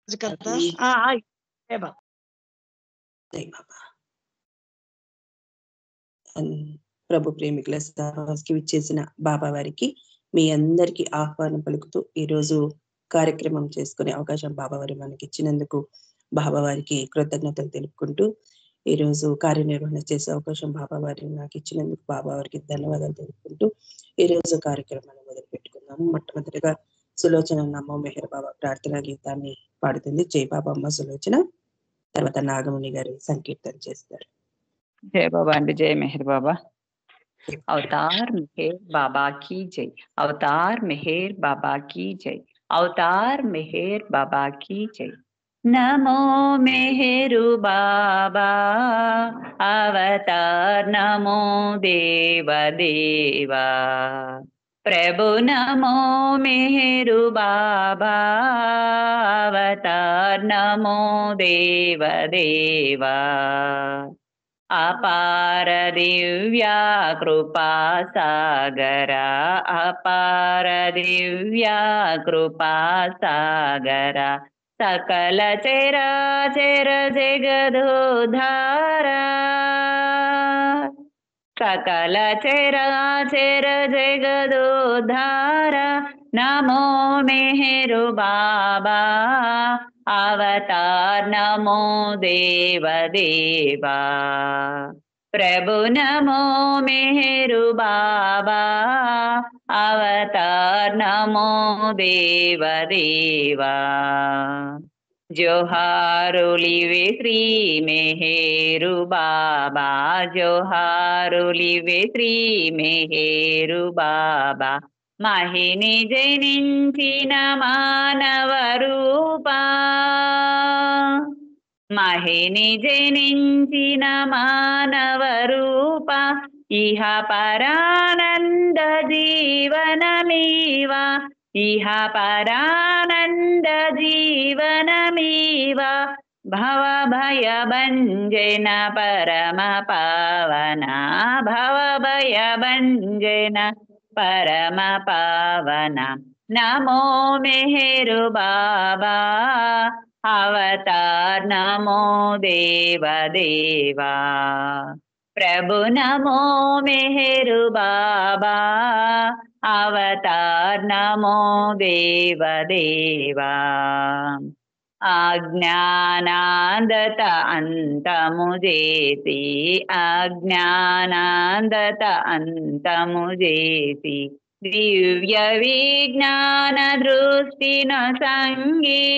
करता अभी है बाबा जय बाबा ప్రభు ప్రేమికుల సహవాస్కి విచ్చేసిన బాబా వారికి మీ అందరికీ ఆహ్వానం పలుకుతూ ఈరోజు కార్యక్రమం చేసుకునే అవకాశం బాబా వారి మనకి ఇచ్చినందుకు బాబా వారికి కృతజ్ఞతలు తెలుపుకుంటూ ఈరోజు కార్యనిర్వహణ చేసే అవకాశం బాబా వారికి నాకు ఇచ్చినందుకు బాబా వారికి ధన్యవాదాలు తెలుపుకుంటూ ఈరోజు కార్యక్రమాన్ని మొదలు పెట్టుకుందాము. మొట్టమొదటిగా సులోచన నమో మెహర్ బాబా ప్రార్థనా గీతాన్ని పాడుతుంది జై బాబా అమ్మ సులోచన. తర్వాత నాగముని గారు సంకీర్తన చేస్తారు. जय बाबा अंडी जय मेहर बाबा। अवतार मेहर बाबा की जय। अवतार मेहर बाबा की जय। अवतार मेहर बाबा की जय। नमो मेहरु बाबा अवतार नमो देव देवा प्रभु नमो मेहरु बाबा अवतार नमो देव देवा अपार दिव्या कृपा सागरा अपार दिव्या कृपा सागरा सकल चराचर जगदोद्धारा सकल चराचर जगदोद्धारा नमो मेहरु बाबा अवतार नमो देव देवा प्रभु नमो मेहरु बाबा अवतार नमो देव देवा जोहारुलिवे श्री मेहरु बाबा जोहारुलिवे श्री मेहरु बाबा महिनी जनिंचिन मानव रूपा महिनी जनिंचिन मानव रूपा इह परानंद जीवनमीवा इह परानंद जीवनमीवा भव भय भंजन परम पावना भव भय भंजन परम पावना नमो मेहरु बाबा अवतार नमो देव देवा प्रभु नमो मेहरु बाबा अवतार नमो देव देवा अज्ञानांदत अंतमुजेति अज्ञानांदत अंतमुजेति दिव्य विज्ञान दृष्टि न संगी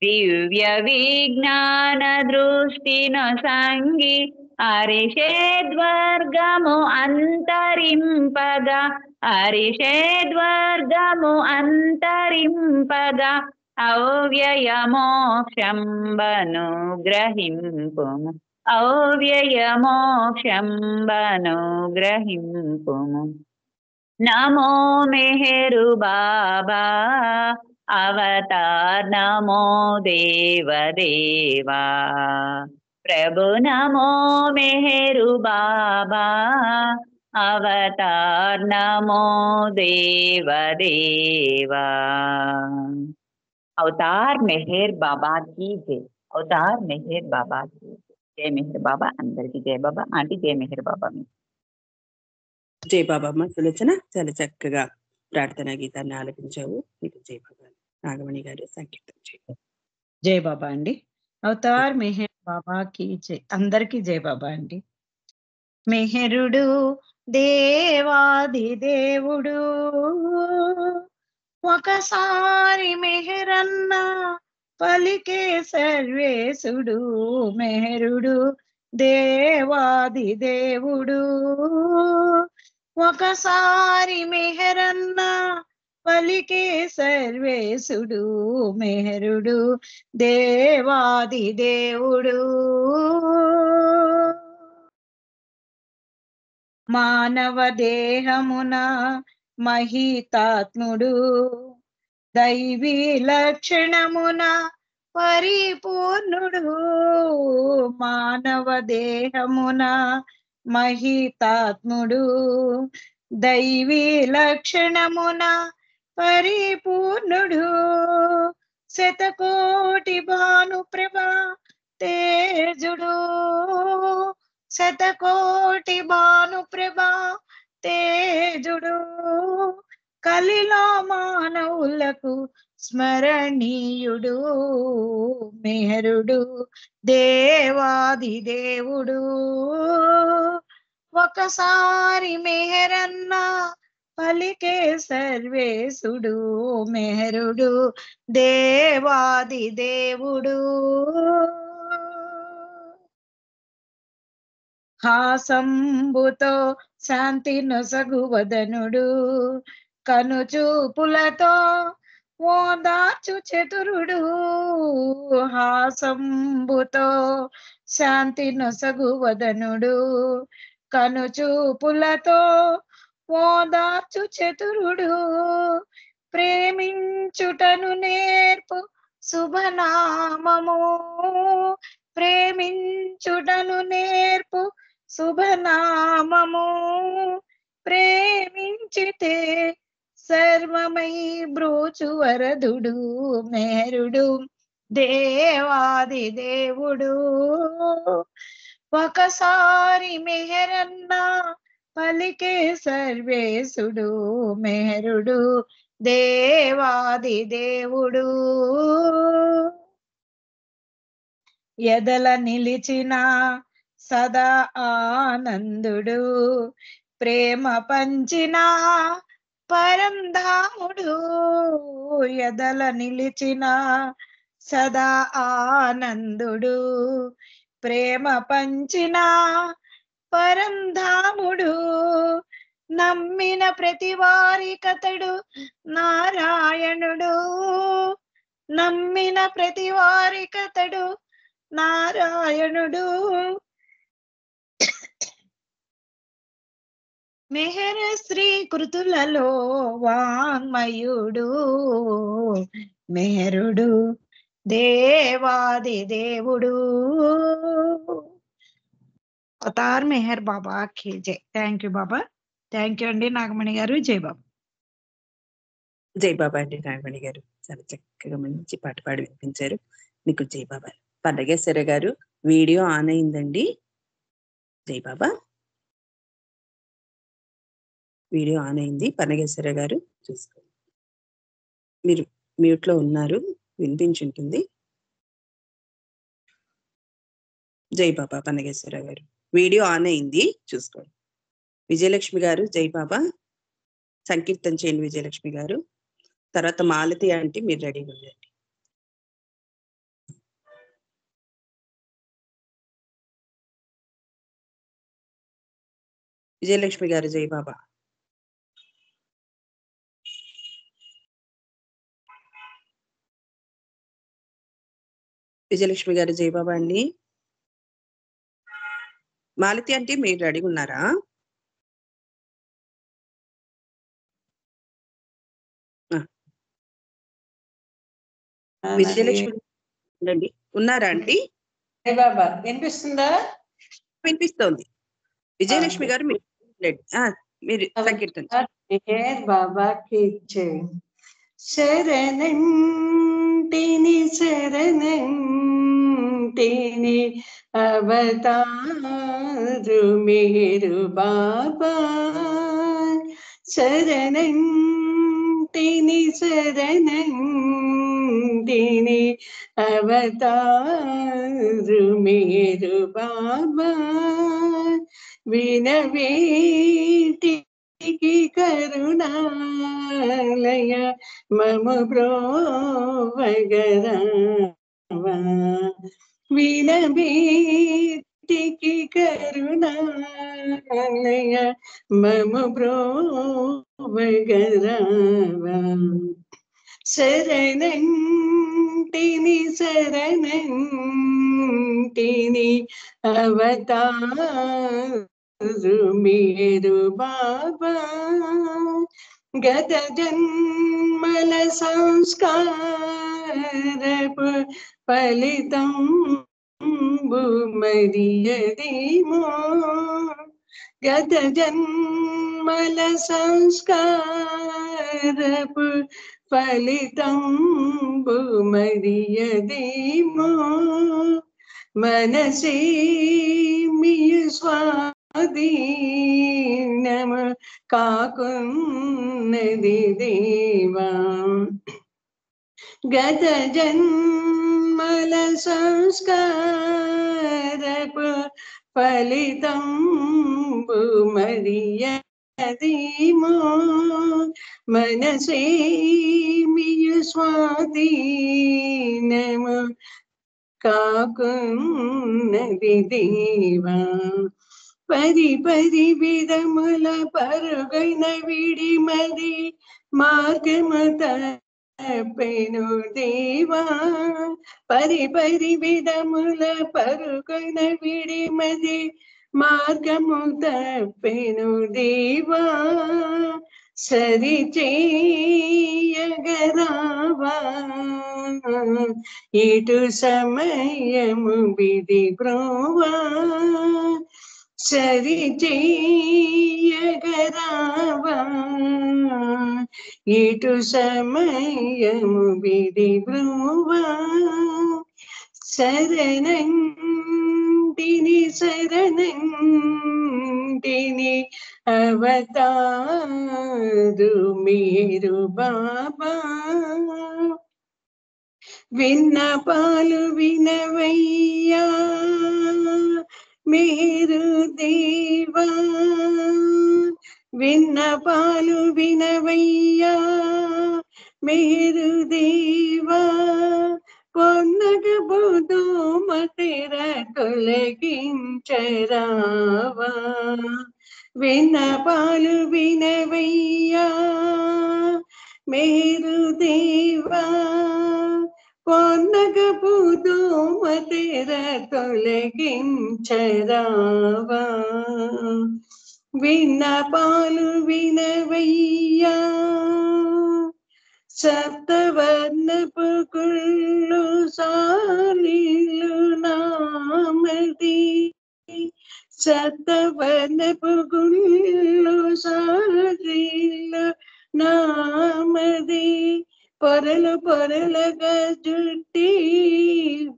दिव्य विज्ञान दृष्टि न संगी अरिषेद्वर्गमु अंतरिंपगा अरिषेद्वर्गमु अंतरिंपगा अव्यय मोक्षं बनुग्रहिंपुमु अव्यय मोक्षं बनुग्रहिंपुमु नमो मेहरु बाबा अवतार नमो देव देवा प्रभु नमो मेहरु बाबा अवतार नमो देव देवा अवतार मेहर बाबा की जय। अवतार मेहर बाबा की जय मेहर बाबा अंदर की जय बाबा आंटी जय मेहर बाबा में జై బాబా అమ్మ సులోచన చాలా చక్కగా ప్రార్థనా గీతాన్ని ఆలపించావు. మీకు జై బాబా. నాగమణి గారు సంకీర్తన చేయండి. జై బాబా అండి. అవతార్ మెహర్ బాబా की జై. అందరికీ జై బాబా అండి. మెహరుడు దేవాది దేవుడు ఒకసారి మెహరన్న పలికే సర్వేశుడు మెహరుడు దేవాది దేవుడు ఒకసారి మెహరన్న పలికే సర్వేశుడు మెహరుడు దేవాది దేవుడు మానవ దేహమున మహితాత్ముడు దైవీ లక్షణమున పరిపూర్ణుడు మానవ దేహమున మహితాత్ముడు దైవీ లక్షణమున పరిపూర్ణుడు శతకోటి భానుప్రభా తేజుడు, శతకోటి భానుప్రభా తేజుడు, కలిలో మానవులకు స్మరణీయుడు, మెహరుడు దేవాది దేవుడు. ఒకసారి మెహరన్నా పలికే సర్వేశుడు, మెహరుడు దేవాది దేవుడు. హాసంబుతో శాంతి నొసగు వదనుడు, కనుచూపులతో ఓదార్చు చతురుడు, హాసంబుతో శాంతి నొసగు వదనుడు, కనుచూపులతో ఓదార్చు చతురుడు, ప్రేమించుటను నేర్పు శుభనామము, ప్రేమించుటను నేర్పు శుభనామము, ప్రేమించితే సర్వమై బ్రోచు వరదుడు, మెహరుడు దేవాది దేవుడు. ఒకసారి మెహరన్నా పలికే సర్వేశుడు, మెహరుడు దేవాది దేవుడు. ఎదల నిలిచిన సదా ఆనందుడు, ప్రేమ పంచిన పరంధాముడు, ఎదల నిలిచిన సదా ఆనందుడు, ప్రేమ పంచిన పరంధాముడు, నమ్మిన ప్రతి వారికతడు నారాయణుడు, నమ్మిన ప్రతి వారికతడు నారాయణుడు. మెహర శ్రీ కృతులలో వాంగ్మయుడు, మెహరుడు దేవాది దేవుడు. అవతార్ మెహర్ బాబా కి జై. Thank you Baba. Thank you అండి నాగమణి గారు. జై బాబా. జై బాబా అండి నాగమణి గారు, చాలా చక్కగా మంచి పాట పాడి వినిపించారు. మీకు జై బాబా. పండగేశ్వర గారు వీడియో ఆన్ అయిందండి. జై బాబా, వీడియో ఆన్ అయింది. పన్నగేశ్వర గారు చూసుకోండి, మీరు మ్యూట్ లో ఉన్నారు, వినిపించుంటుంది. జై బాబా. పన్నగేశ్వర గారు వీడియో ఆన్ అయింది, చూసుకోండి. విజయలక్ష్మి గారు జై బాబా, సంకీర్తన చేయండి విజయలక్ష్మి గారు. తర్వాత మాలతి అంటే మీరు రెడీగా ఉండండి. విజయలక్ష్మి గారు జై బాబా. విజయలక్ష్మి గారు జై బాబా అండి. మాలతి అంటే మీరు రెడీగా ఉన్నారా? విజయలక్ష్మి అండి ఉన్నారా అండి? బాబా వినిపిస్తుందా? వినిపిస్తోంది. విజయలక్ష్మి గారు మీరు సంకీర్తన బాబాకి శరణంటిని శరణంటిని అవతారు మీరు బాబా, శరణంటిని శరణంటిని అవతారు మీరు బాబా, వినవేటికి కరుణాలయ మమ బ్రోవగరావా, వినవేటికి కరుణాలయ మమ బ్రోవగరావా, శరణంటిని శరణంటిని అవతారు మీరు బాబా, గత జన్మల సంస్కారపు ఫలితం మరియదేమో, గత జన్మల సంస్కారపు ఫలితంబు మరియదేమో మనసే మియు స్వాధీనము కాకున్నది దేవా గత జన్మల సంస్కారపు ఫలితంబు మరియదేమో మనసే మియు స్వాధీనము కాకున్నది దేవా పరి పరి విధముల పరుగైన విడి మరి మార్గము తప్పెను దేవా పరి పరి విధముల పరుగైన విడి మరి మార్గము తప్పెను దేవా సరి చేయగరావా ఇటు సమయము విధి బ్రోవా సరి చేయగరావా ఇటు సమయము విధి బ్రోవా శరణంటిని శరణంటిని అవతారు మీరు బాబా విన్నపాలు వినవయ్యా మీరు దేవా విన్నపాలు వినవయ్యా మీరు దేవా పొన్నగబోదు మతిర తొలగించరావా విన్నపాలు వినవయ్యా మీరు దేవా పొన్నగబోదు మతిర తొలగించరావా విన్నపాలు వినవయ్యా సప్తవర్ణపు కుళ్ళు సాలిలు నామది సప్తవర్ణపు కుళ్ళు సాలిలు నామది పొరలు పొరలుగా జుట్టి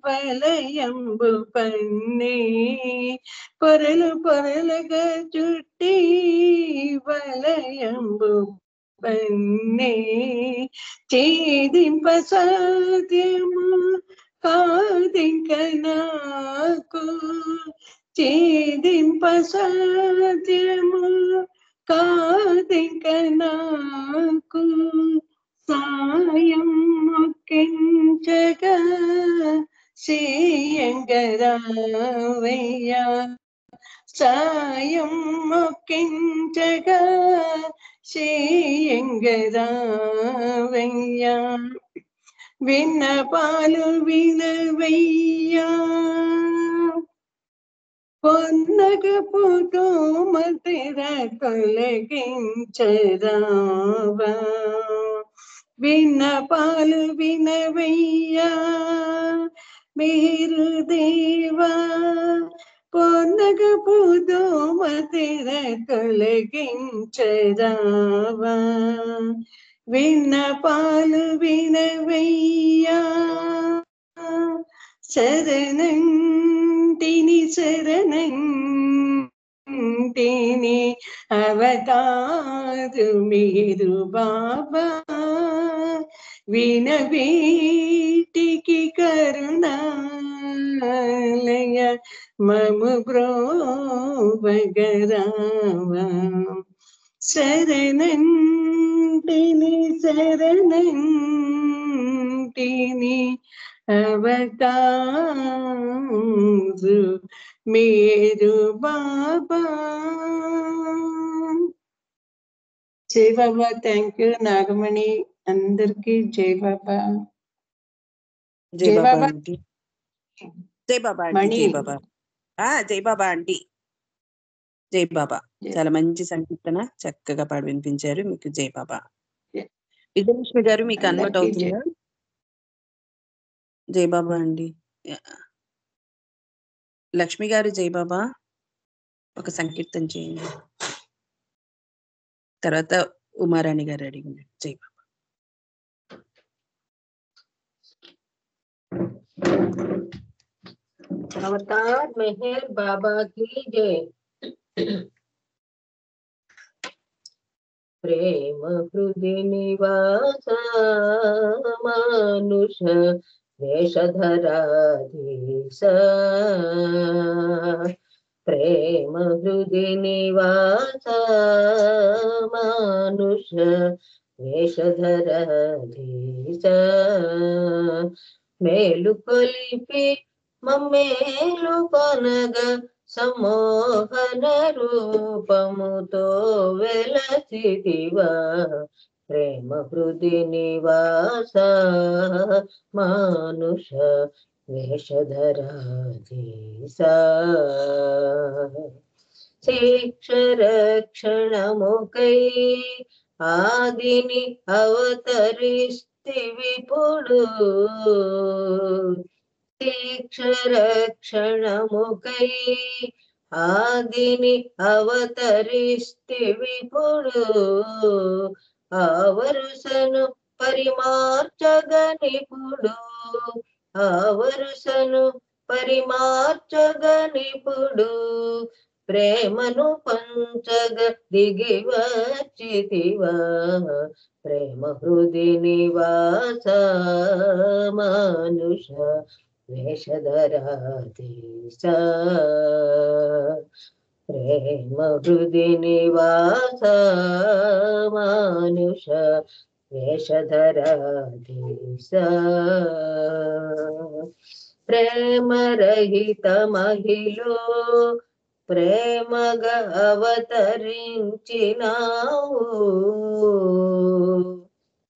వలయంబు పన్నే పొరలు పొరలుగా జుట్టి వలయంబు పన్నే ఛేదింప సాధ్యము కాదింక నాకు ఛేదింప సాధ్యము కాదింక నాకు సాయం మొక్కించగా శ్రీయంగరావయ్యా సాయం మొక్కించగా శ్రీయంగరావయ్యా విన్నపాలు వినవయ్యా పొన్నగపోతూ మతిర తొలగించరావా విన్నపాలు వినవయ్యా మీరు దేవా పొన్నగపోతూ మతిర తొలగించరావా విన్నపాలు వినవయ్యా శరణంటిని శరణంటిని అవతారు మీరు బాబా వినవీటికి కరుణాలయ మము బ్రోవగరావా శరణంటిని శరణంటిని అవతారు మీరు బాబా జై బాబా. Thank you Nagamani. అందరికి జై బాబా. జై బాబా ఆంటీ. జై బాబా ఆంటీ. మణి. జై బాబా. జై బాబా ఆంటీ. జై బాబా. చాలా మంచి సంకీర్తన చక్కగా పాడి వినిపించారు. మీకు జై బాబా. విజయలక్ష్మి గారు మీకు అన్మట్ అవుతుందా? జై బాబా అండి. లక్ష్మి గారు జై బాబా. ఒక సంకీర్తన చేయండి. తర్వాత ఉమారాణి గారు అడిగింది. జై బాబా. अवतार मेहर बाबा की जय। प्रेम हृदय निवास मानुष वेशधराधीश। प्रेम हृदय निवास मानुष वेशधराधीश। మేలుకొలిపి మమ్మేలుకొనగ సమోహన రూపముతో వెలసిదివా ప్రేమ హృది నివాస మానుష వేషధరాధీశ। శిక్షరక్షణముకై ఆదిని అవతరిస్తివిపుడు శిక్షరక్షణముకై ఆదిని అవతరిస్తివిపుడు ఆవరుసను పరిమార్చగనిపుడు ఆవరుసను పరిమార్చగనిపుడు ప్రేమను పంచగ దిగి వచ్చితివా ప్రేమ హృది నివాస మానుష వేషధరాధీశ। ప్రేమ హృది నివాస మానుష వేషధరాధీశ। ప్రేమరహిత మహిళ ప్రేమగా అవతరించినావు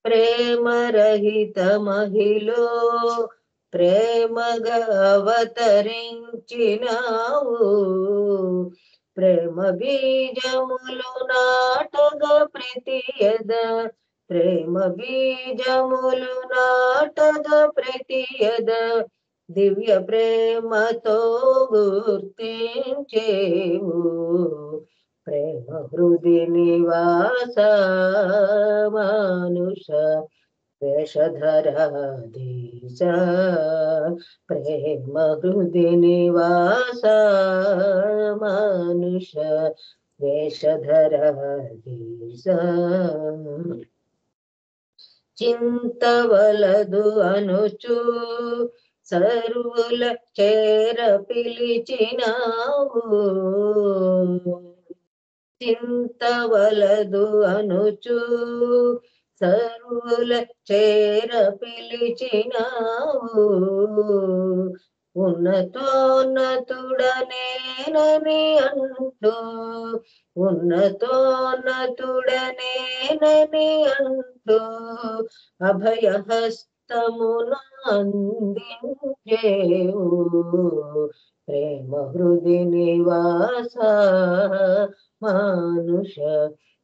ప్రేమరహిత మహిళ ప్రేమగా అవతరించినావు ప్రేమ బీజములు నాటగ ప్రతియద ప్రేమ బీజములు నాటగ ప్రతియద దివ్య ప్రేమతో గుర్తించేవు ప్రేమ హృది నివాస మానుష వేషధరాధీశ। ప్రేమ హృది నివాస మానుష వేషధరాధీశ। చింతవలదు అనుచు సర్వుల చేర పిలిచినావు చింతవలదు అనుచు సర్వుల చేర పిలిచినావు ఉన్నతోన్నతుడనేనని అంటూ ఉన్నతోన్నతుడనేనని అంటూ అభయహస్తమును అందించేవు ప్రేమ హృది నివాస మానుష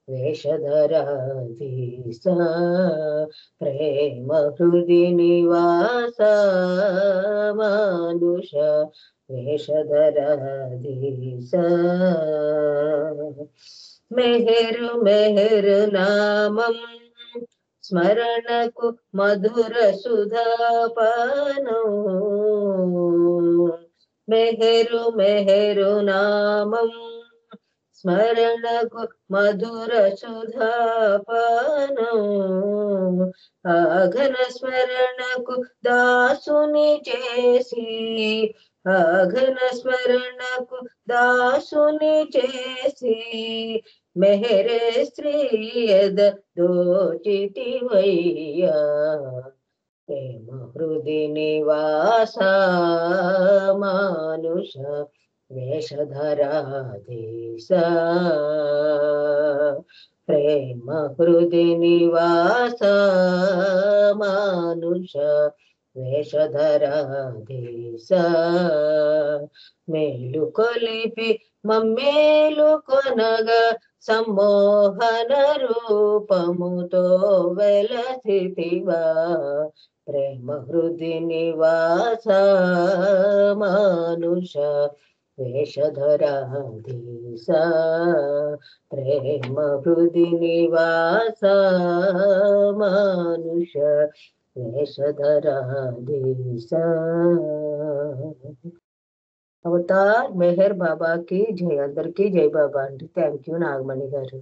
వేషధరాధీశ। ప్రేమ హృది నివాస మానుష వేషధరాధీశ। మెహరు మెహరు నామం స్మరణకు మధుర సుధాపానం మెహరు మెహరు నామం స్మరణకు మధుర సుధాపానం ఆఘన స్మరణకు దాసుని చేసి ఆఘన స్మరణకు దాసుని చేసి మెహరే శ్రీయద దోచితివయ్యా ప్రేమ హృది నివాస మానుష వేషధరాధీశ। ప్రేమ హృది నివాస మానుష వేషధరాధీశ। మేలు కొలిపి మమ్మేలు కొనగా సమ్మోహన రూపముతో వెలసితివా ప్రేమ హృది నివాస మానుష వేషధరాధీశ। ప్రేమ హృది నివాస మానుష వేషధరాధీశ అవతార్ మెహర్ బాబాకి జై. అందరికీ జై బాబా అండి. థ్యాంక్ యూ నాగమణి గారు.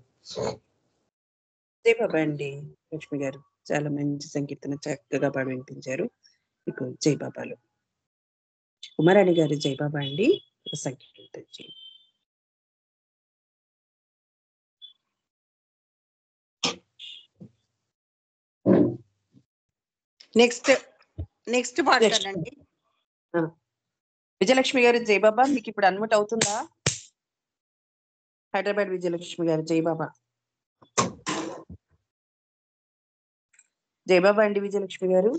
జై బాబా అండి లక్ష్మి గారు. చాలా మంచి సంకీర్తన చక్కగా పాడి వినిపించారు. మీకు జై బాబాలు. కుమారాణి గారు జై బాబా అండి. సంకీర్తన చేయండి. నెక్స్ట్ పాడతానండి. విజయలక్ష్మి గారు జై బాబా. మీకు ఇప్పుడు అన్ముట్ అవుతుందా? హైదరాబాద్ విజయలక్ష్మి గారు జై బాబా. జై బాబా అండి విజయలక్ష్మి గారు.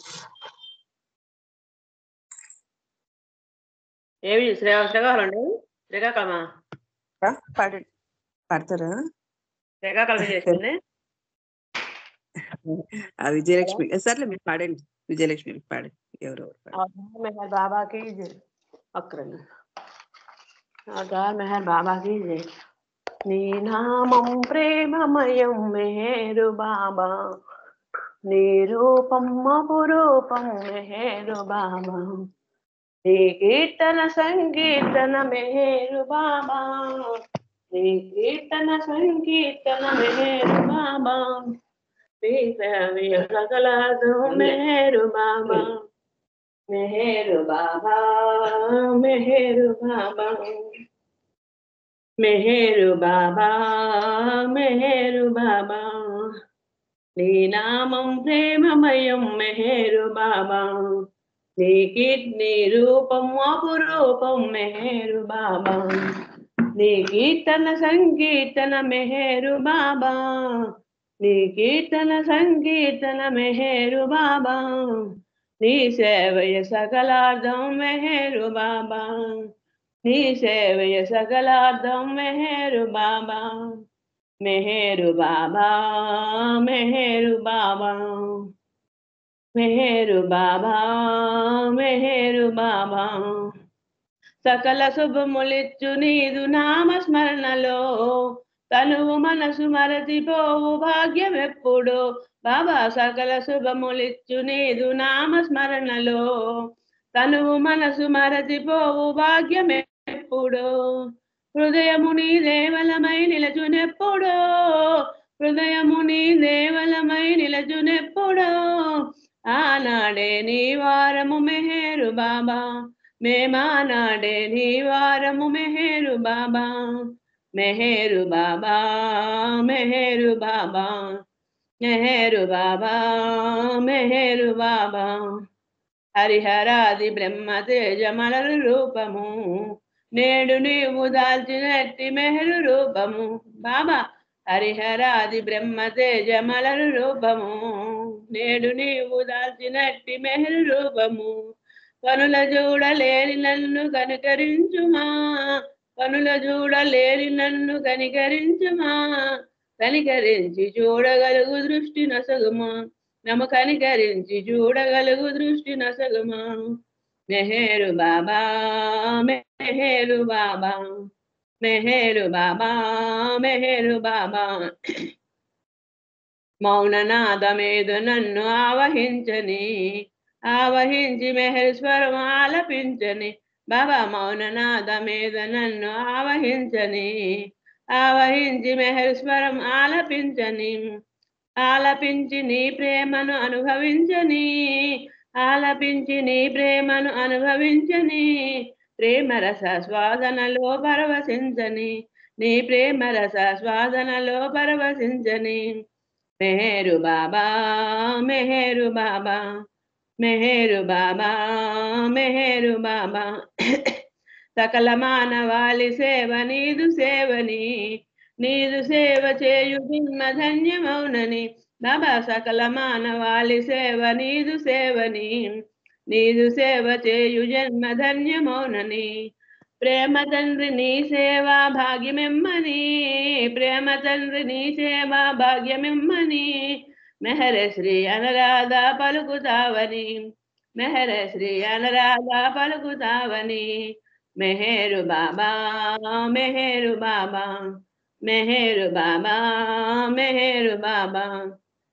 ఏమి శ్రీకాకుళండి? శ్రీకాకుళమా? పాడండి. పాడతారా? శ్రీకాకుళం చేసింది ఆ విజయలక్ష్మి సర్లే మీరు పాడండి. విజయలక్ష్మి పాడండి. ఎవరెవరు మెహర్ బాబాకి అక్కరండి. మెహర్ బాబాకి నీ నామం ప్రేమమయం మెహరు బాబా, నీ రూపం అపురూపం మెహరు బాబా, నీ కీర్తన సంకీర్తన మెహరు బాబా, నీ కీర్తన సంకీర్తన మెహరు బాబా, సకలదు మెహరు బాబా, మెహరు బాబా, మెహరు బాబా, మెహరు బాబా, మెహరు బాబా, నీ నామం ప్రేమమయం మెహరు బాబా, నీ రూపం అపురూపం మెహరు బాబా, నీ కీర్తన సంకీర్తన మెహరు బాబా, నీ కీర్తన సంకీర్తన మెహరు బాబా, నీ సేవయ సకలార్థం మెహరు బాబా, నీ సేవయ సకలార్థం మెహరు బాబా, మెహరు బాబా, మెహరు బాబా, మెహరు బాబా, మెహరు బాబా, సకల శుభములిచ్చు నీదు నామస్మరణలో, తనువు మనసు మరచిపోవు భాగ్యం ఎప్పుడు బాబా, సకల శుభములిచ్చు నీదు నామస్మరణలో, తనువు మనసు మరచిపోవు భాగ్యం ఎప్పుడు, హృదయము నీ దేవలమై నిలచునెప్పుడో, హృదయము నీ దేవలమై నిలచునెప్పుడో, ఆనాడే నీ వారము మెహరు బాబా, మేమానాడే నీ వారము మెహరు బాబా, మెహరు బాబా, మెహరు బాబా, మెహరు బాబా, మెహరు బాబా, హరిహరాది బ్రహ్మ తేజమలరు రూపము, నేడు నీవు దాల్చినట్టి మెహరు రూపము బాబా, హరిహరాది బ్రహ్మ తేజమలరు రూపము, నేడు నీవు దాల్చినట్టి మెహరు రూపము, కనుల చూడలేని నన్ను కనికరించుమా, కనుల చూడలేని నన్ను కనికరించుమా, కనికరించి చూడగలుగు దృష్టి నొసగుమా, నమ్ము కనికరించి చూడగలుగు దృష్టి నొసగుమా, మెహరు బాబా, మెహరు బాబా, మెహరు బాబా, మెహరు బాబా, మౌననాదమేదు నన్ను ఆవహించని, ఆవహించి మెహేశ్వరం ఆలపించని బాబా, మౌననాదమేదు నన్ను ఆవహించని, ఆవహించి మెహేశ్వరం ఆలపించని, ఆలపించి నీ ప్రేమను అనుభవించని, ఆలపించి నీ ప్రేమను అనుభవించని, ప్రేమ రస స్వాదనలో పరవశించని, నీ ప్రేమ రస స్వాదనలో పరవశించని, మెహరు బాబా, మెహరు బాబా, మెహరు బాబా, మెహరు బాబా, సకల మానవాళి సేవ నీదు సేవని, నీదు సేవ చేయు జన్మ ధన్యమౌనని బాబా, సకల మానవాళి సేవ నీదు సేవని, నీదు సేవ చేయు జన్మ ధన్యమౌనని, ప్రేమ తండ్రి నీ సేవా భాగ్యమిమ్మని, ప్రేమ తండ్రి నీ సేవా భాగ్యమిమ్మని, మెహర శ్రీ అనరాధ పలుకుతావని, మెహర శ్రీ అనరాధ పలుకుతావని, మెహరు బాబా, మెహరు బాబా, మెహరు బాబా, మెహరు బాబా,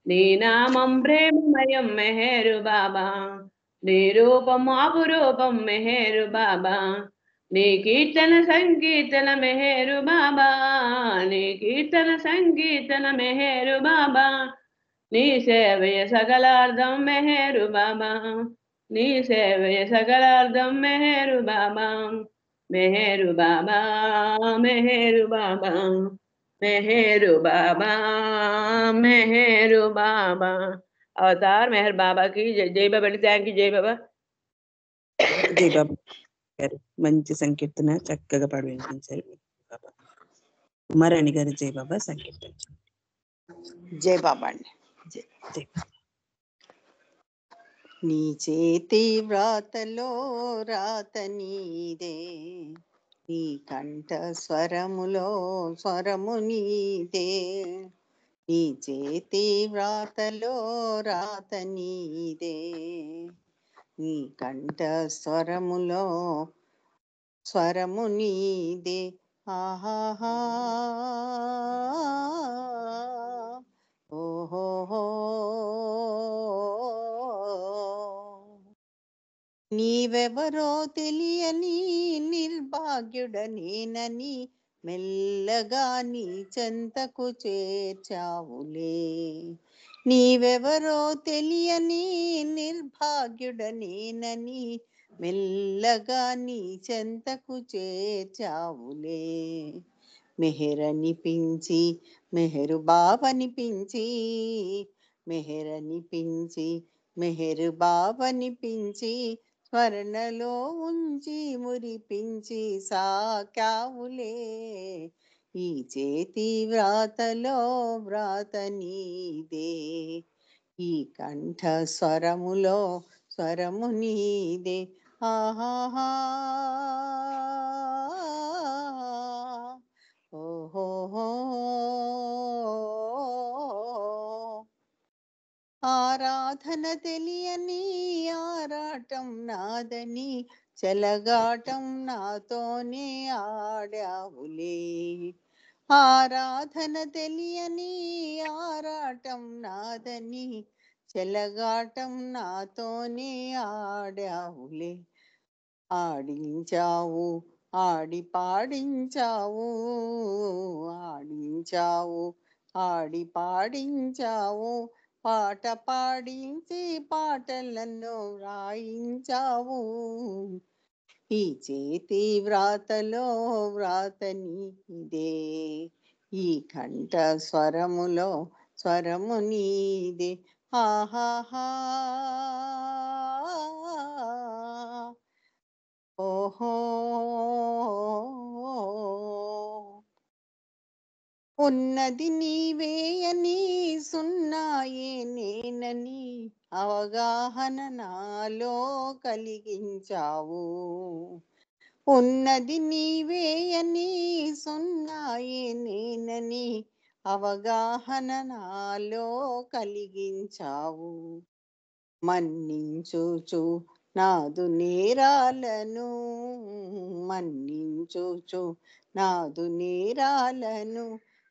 నీ నామం ప్రేమమయం మెహరు బాబా, నీ రూపం అపురూపం మెహరు బాబా, నీ కీర్తన సంకీర్తన మెహరు బాబా, నీ కీర్తన సంకీర్తన మెహరు బాబా, నీ సేవయ సకలార్థం మెహరు బాబా, నీ సేవయ సకలార్థం మెహరు బాబా, మెహరు బాబా, మెహరు బాబా, మెహరు బాబా, మెహరు బాబా. అవతార్ మెహర్ బాబాకి జై. జై బాబా అండి. Thank you. జై బాబా. జై బాబా గారు మంచి సంకీర్తన చక్కగా పాడి వినిపించారు. బాబా కుమారాణి గారు జై బాబా సంకీర్తించండి. జై బాబా అండి. జై జై. నీ చేతి వ్రాతలో రాత నీదే, నీ కంఠ స్వరములో స్వరము నీదే, నీ చేతి వ్రాతలో రాత నీదే, నీ కంఠ స్వరములో స్వరము నీదే. ఆహాహా ఓహోహో నీవెవరో తెలియని నిర్భాగ్యుడనేనని మెల్లగా నీ చెంతకు చేర్చావులే. నీవెవరో తెలియని నిర్భాగ్యుడనేనని మెల్లగా నీ చెంతకు చేర్చావులే. మెహరనిపించి మెహరు బాబనిపించి, మెహరనిపించి మెహరు బాబనిపించి, స్మరణలో ఉంచి మురిపించి సాకావులే. ఈ చేతి వ్రాతలో వ్రాత నీదే, ఈ కంఠ స్వరములో స్వరము నీదే. ఆహాహా ఓహోహో ఆరాధన తెలియని ఆరాటం నాదని చెలగాటం నాతోనే ఆడావులే. ఆరాధన తెలియని ఆరాటం నాదని చెలగాటం నాతోనే ఆడావులే. ఆడించావు ఆడి పాడించావు, ఆడించావు ఆడి పాడించావు, పాట పాడించి పాటలను రాయించావు. ఈ చేతి వ్రాతలో వ్రాత నీదే, ఈ కంఠ స్వరములో స్వరము నీదే. ఆహాహా ఓహో ఉన్నది నీవేయని సున్నాయే నేనని అవగాహన నాలో కలిగించావు. ఉన్నది నీవేయని సున్నాయే నేనని అవగాహన నాలో కలిగించావు. మన్నించుచు నాదు నేరాలను, మన్నించుచు నాదు నేరాలను,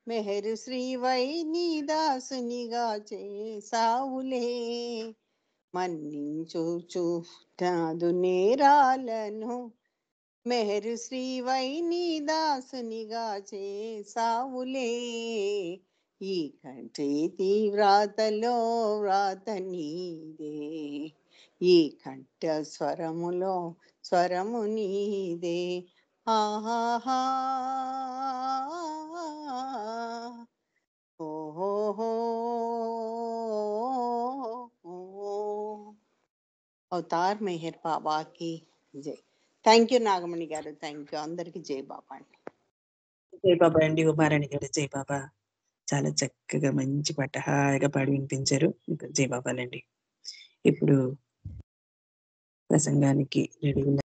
మెహరు శ్రీవై నీ దాసునిగా చేసావులే. మన్నించుచు నాదు నేరాలను, మెహరు శ్రీవై నీ దాసునిగా చేసావులే. ఈ చేతి వ్రాతలో వ్రాత నీదే, ఈ కంఠ స్వరములో స్వరము నీదే. ఆహాహా ఓహోహో అవతార్ మెహర్ బాబాకి జై. థ్యాంక్ యూ నాగమణి గారు. Thank you. అందరికి జై బాబా అండి. జై బాబా అండి. కుమారాణి గారు జై బాబా. చాలా చక్కగా మంచి పాట హాయిగా పాడి వినిపించారు. ఇంకా జై బాబాలండి. ఇప్పుడు ప్రసంగానికి రెడీ